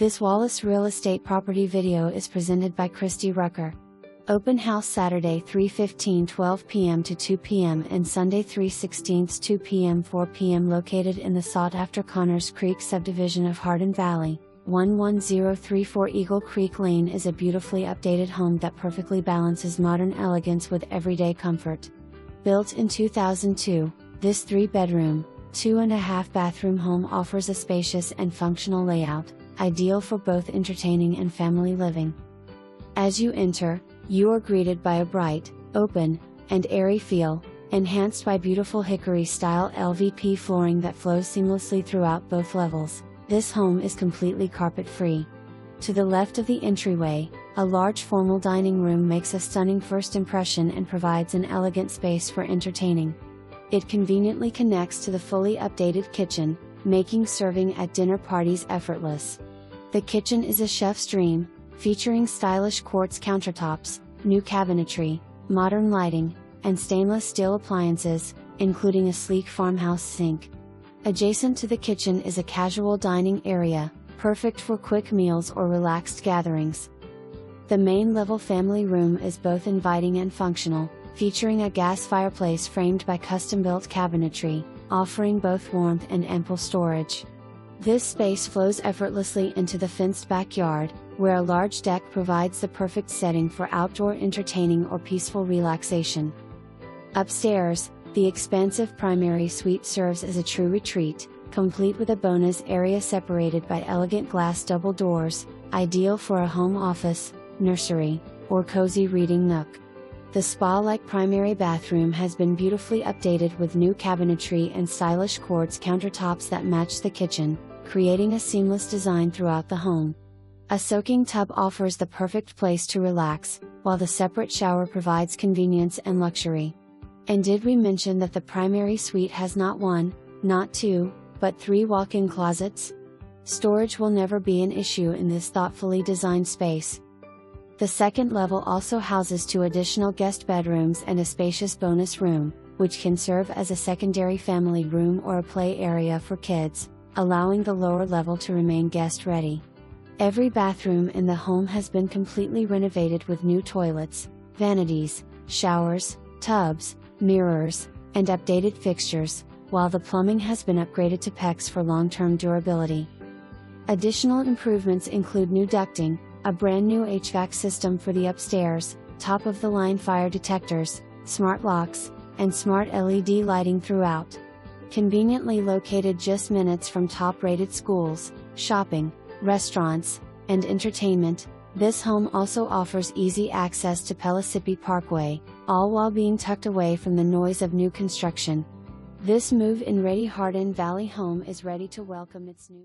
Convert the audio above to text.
This Wallace Real Estate property video is presented by Christy Rucker. Open house Saturday 3/15-12 p.m. to 2 p.m. and Sunday 3/16 2 p.m. 4 p.m. located in the sought-after Connors Creek subdivision of Hardin Valley. 11034 Eagle Creek Lane is a beautifully updated home that perfectly balances modern elegance with everyday comfort. Built in 2002, this 3-bedroom, 2.5-bathroom home offers a spacious and functional layout, ideal for both entertaining and family living. As you enter, you are greeted by a bright, open, and airy feel, enhanced by beautiful hickory-style LVP flooring that flows seamlessly throughout both levels. This home is completely carpet-free. To the left of the entryway, a large formal dining room makes a stunning first impression and provides an elegant space for entertaining. It conveniently connects to the fully updated kitchen, making serving at dinner parties effortless. The kitchen is a chef's dream, featuring stylish quartz countertops, new cabinetry, modern lighting, and stainless steel appliances, including a sleek farmhouse sink. Adjacent to the kitchen is a casual dining area, perfect for quick meals or relaxed gatherings. The main level family room is both inviting and functional, featuring a gas fireplace framed by custom-built cabinetry, offering both warmth and ample storage. This space flows effortlessly into the fenced backyard, where a large deck provides the perfect setting for outdoor entertaining or peaceful relaxation. Upstairs, the expansive primary suite serves as a true retreat, complete with a bonus area separated by elegant glass double doors, ideal for a home office, nursery, or cozy reading nook. The spa-like primary bathroom has been beautifully updated with new cabinetry and stylish quartz countertops that match the kitchen, creating a seamless design throughout the home. A soaking tub offers the perfect place to relax, while the separate shower provides convenience and luxury. And did we mention that the primary suite has not 1, not 2, but 3 walk-in closets? Storage will never be an issue in this thoughtfully designed space. The second level also houses 2 additional guest bedrooms and a spacious bonus room, which can serve as a secondary family room or a play area for kids, allowing the lower level to remain guest-ready. Every bathroom in the home has been completely renovated with new toilets, vanities, showers, tubs, mirrors, and updated fixtures, while the plumbing has been upgraded to PEX for long-term durability. Additional improvements include new ducting, a brand new HVAC system for the upstairs, top-of-the-line fire detectors, smart locks, and smart LED lighting throughout. Conveniently located just minutes from top-rated schools, shopping, restaurants, and entertainment, this home also offers easy access to Pellissippi Parkway, all while being tucked away from the noise of new construction. This move-in ready Hardin Valley home is ready to welcome its new